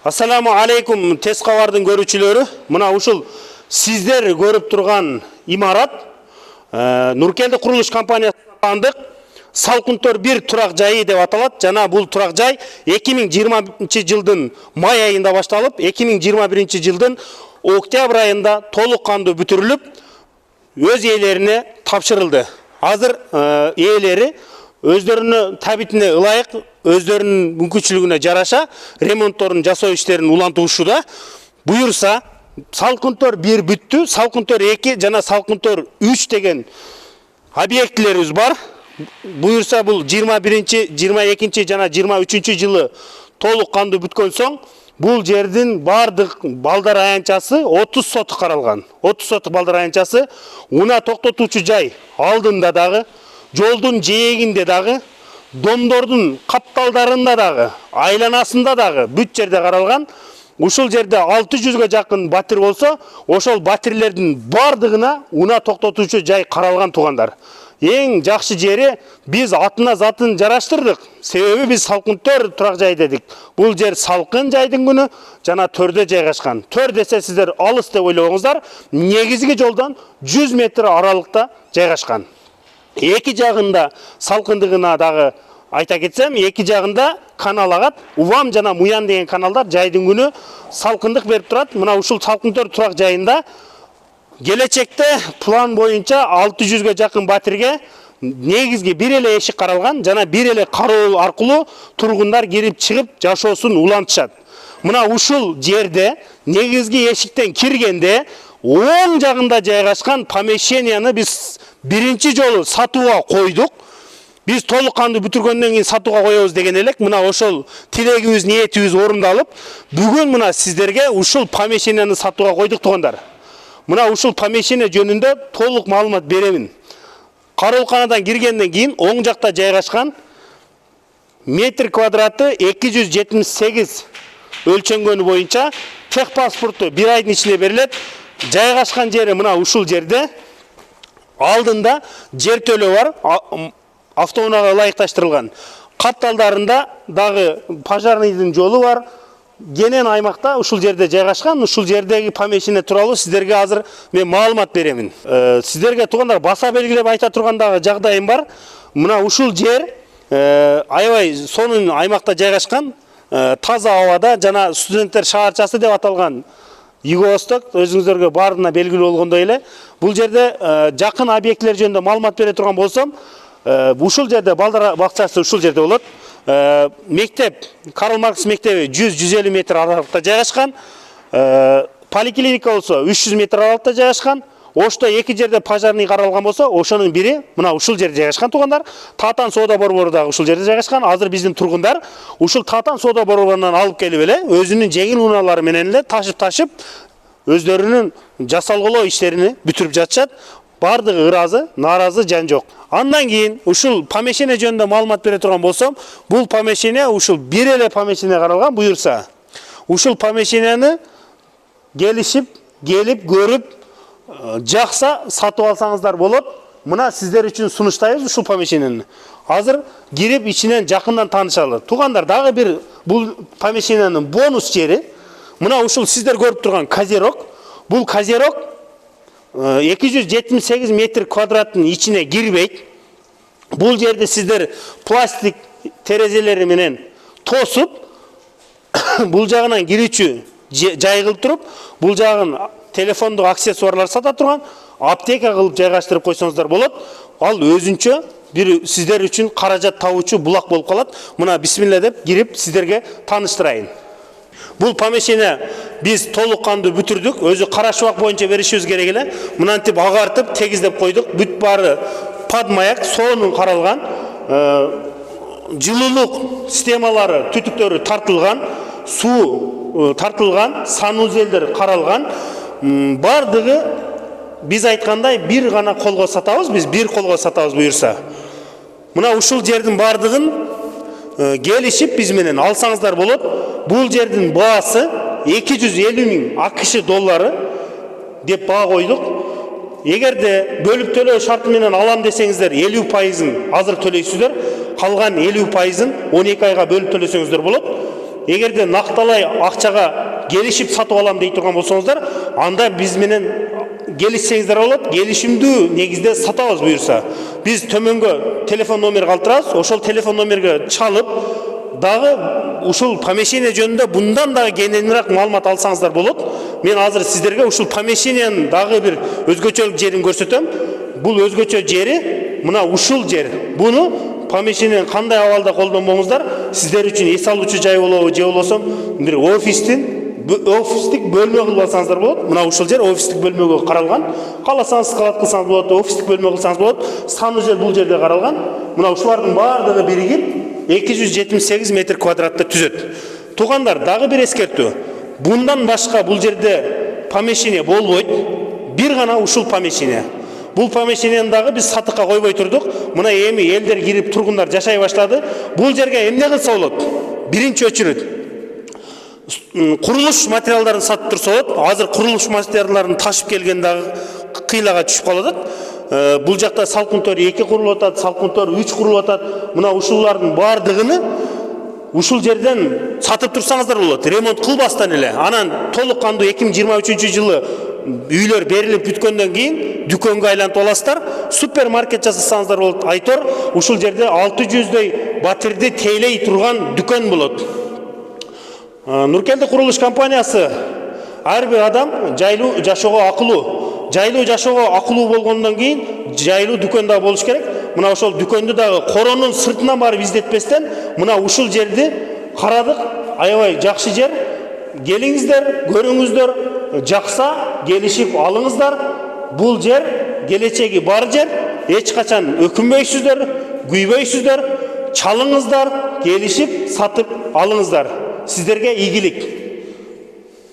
Ассаламу алейкум тез кабардын көрүүчүлөрү. Мына ушул сиздер көрүп турган имарат Нуркелди курулуш компаниясына андык Салкынтөр 1 турак жайы деп аталат. Жана бул турак жай 2020-жылдын май айында башталып, 2021-жылдын октябрь айында толук кандуу бүтүрүлүп, өз ээлерине тапшырылды. Азыр ээлери өздөрүнүн табитине ылайык, өздөрүнүн мүмкүнчүлүгүнө жараша ремонтторун жасоо иштерин улантуушуда. Буюрса, Салкынтөр 1 бүттү, Салкынтөр 2 жана Салкынтөр 3 деген объектилерибиз бар. Буюрса бул 21, 22 жана 23 жылы толук кандуу бүткөн соң, бул жердин бардык балдар аянтчасы 30 сотук каралган. 30 сотук балдар аянтчасы унаа токтотуучу жай алдында дагы, жолдун жээгинде дагы, домдордун капталдарында дагы, айланасында дагы бүт жерде каралган. Ушул жерде 600-га жакын батир болсо, ошол батирлердин бардыгына унаа токтотуучу жай каралган туугандар. Эң жакшы жери биз атына затын жараштырдык. Себеби биз Салкынтөр турак жай дедик. Бул жер салкын жайдын күнү жана төрдө жайгашкан. Төр десе сиздер алыс деп ойлобоңуздар, негизги жолдон 100 метр аралыкта жайгашкан. Эки жагында салкындыгына дагы айта кетсем, эки жагында канал агат. Увам жана Муян деген каналдар жайдын күнү салкындык берип турат. Мына ушул Салкынтөр турак жайында келечекте план боюнча 600-га жакын батирге негизги бир эле эшик каралган жана бир эле кароо аркылуу тургундар кирип чыгып жашоосун улантышат. Мына ушул жерде негизги эшиктен киргенде оң жагында жайгашкан помещенияны биз биринчи жолу сатууга койдук. Биз толук кандуу бүтүргөндөн кийин сатууга коебуз деген элек. Мына ошол тилегибиз, ниетибиз орундалып, бүгүн мына сиздерге ушул помещенияны сатууга койдук туугандар. Мына ушул помещение жөнүндө толук маалымат беремин. Кароолканадан киргенден кийин оң жакта жайгашкан метр квадраты 278 өлчөнгөнү боюнча техпаспорту 1 айдын ичинде берилет. Жайгашкан жери мына ушул жерде. Алдында жер төлөө бар, автоунаага ылайыкташтырылган. Капталдарында дагы пожарныйдын жолу бар. Генен аймакта ушул жерде жайгашкан. Ушул жердеги помещение тууралуу сиздерге азыр мен маалымат беремин. Сиздерге туугандар баса белгилеп айта тургандагы жагдайым бар. Мына ушул жер аябай сонун аймакта жайгашкан, таза абада жана студенттер шаарчасы деп аталган Юго-Восток өзүңүздөргө баарына белгилүү болгондой эле. Бул жерде жакын объектилер жөнүндө маалымат бере турган болсом, ушул жерде балдар бакчасы ушул жерде болот. Мектеп, Карл Маркс мектеби 100-150 метр аралыкта жайгашкан. Поликлиника болсо 300 метр аралыкта жайгашкан. Ошто эки жерде пожарный каралган болсо, ошонун бири мына ушул жерде жайгашкан туугандар. Татан соода борбору дагы ушул жерде жайгашкан. Азыр биздин тургундар ушул Татан соода борборунан алып келип эле өзүнүн жеңил унаалары менен эле ташып өздөрүнүн жасалгылоо иштерин бүтүрүп жатышат. Бардыгы ыраазы, нааразы жан жок. Андан кийин ушул помещение жөнүндө маалымат бере турган болсом, бул помещение ушул бир эле помещение каралган. Буюрса, ушул помещенияны келип көрүп, жакса сатып алсаңыздар болот. Мына сиздер үчүн сунуштайбыз ушул помещенияны. Азыр кирип ичинен жакындан таанышалы. Туугандар, дагы бир бул помещениянын бонус жери мына ушул сиздер көрүп турган козерог. Бул козерог 278 метр квадраттын ичине кирбейт. Бул жерде сиздер пластик терезелери менен тосуп, бул жагынан кирүүчү жай кылып туруп, бул жагын телефондук аксессуарлар сата турган аптека кылып жайгаштырып койсоңуздар болот. Ал өзүнчө бир сиздер үчүн каражат табуучу булак болуп калат. Мына бисмилла деп кирип сиздерге тааныштырайын. Бул помещение биз толук кандуу бүтүрдүк. Өзү карашыбак боюнча беришибиз керек эле. Мынантип агартып, тегиздеп койдук. Бүт баары подмаяк, сонун каралган. Жылуулук системалары, түтүктөрү тартылган, суу тартылган, санузелдер каралган. Бардыгы биз айткандай бир гана колго сатабыз, биз бир колго сатабыз буюрса. Мына ушул жердин бардыгын келишип биз менен алсаңыздар болот. Бул жердин баасы 250 000 АКШ доллары деп баа койдук. Эгерде бөлүп төлөө шарты менен алам десеңиздер 50%-ын азыр төлөйсүздөр. Калган 50%-ын 12 айга бөлүп төлөсөңүздөр болот. Эгерде накталай акчага келишип сатып алам дей турган болсоңуздар, анда биз менен келишсеңиздер болот. Келишимдүү негизде сатабыз буюрса. Биз төмөнгө телефон номер калтырабыз. Ошол телефон номерге чалып, дагы ушул помещение жөнүндө bundan дагы кененирээк маалымат алсаңыздар болот. Мен азыр сиздерге ушул помещениянын дагы бир өзгөчөлүк жерин көрсөтөм. Бул өзгөчө жери мына ушул жер. Буну помещениянын кандай абалда колдонбоңуздар, сиздер үчүн эс алуучу жай болобу, же болбосо бир офистик бөлмө кылып алсаңыздар болот. Мына ушул жер офистик бөлмөгө каралган. Кааласаңыз склад кылсаңыз болот, офистик бөлмө кылсаңыз болот. Санужел бул жерде каралган. Мына ушулардын баардыгы биригип 278 метр квадратты түзөт. Туугандар, дагы бир эскертүү. Bundan башка бул жерде помещение болбойт. Бир гана ушул помещение. Бул помещениени дагы биз сатыкка койбой турдук. Мына эми элдер кирип, тургундар жашай баштады. Бул жерге эмне кылса болот? Биринчи очередь курулуш материалдарын сатып турса болот. Азыр курулуш материалдарын ташып келген дагы кыйлага түшүп калат. Бул жакта салкын тор 2 курулуп атат, салкын тор 3 курулуп атат. Мына ушулардын баардыгыны ушул жерден сатып турсаңыздар болот. Ремонт кылбастан эле. Анан толук кандуу 2023-жылы үйлөр берилип бүткөндөн кийин дүкөнгө айлантып аласыздар. Супермаркет жасасаңыздар болот. Айтор ушул жерде 600дөй батирди тейлей турган дүкөн болот. Нуркелди курулуш компаниясы ар бир адам жайлуу жашоого акылуу. Жайлуу жашоого акылуу болгондон кийин жайлуу дүкөн да болуш керек. Мына ошол дүкөндү дагы коронун сыртынан барып издетпестен мына ушул жерди карадык. Аябай жакшы жер. Келиңиздер, көрүңүздөр, жакса келишип алыңыздар. Бул жер келечеги бар жер. Эч качан өкүнбөйсүздөр, күйбөйсүздөр. Чалыңыздар, келишип сатып алыңыздар. Сиздерге ийгилик.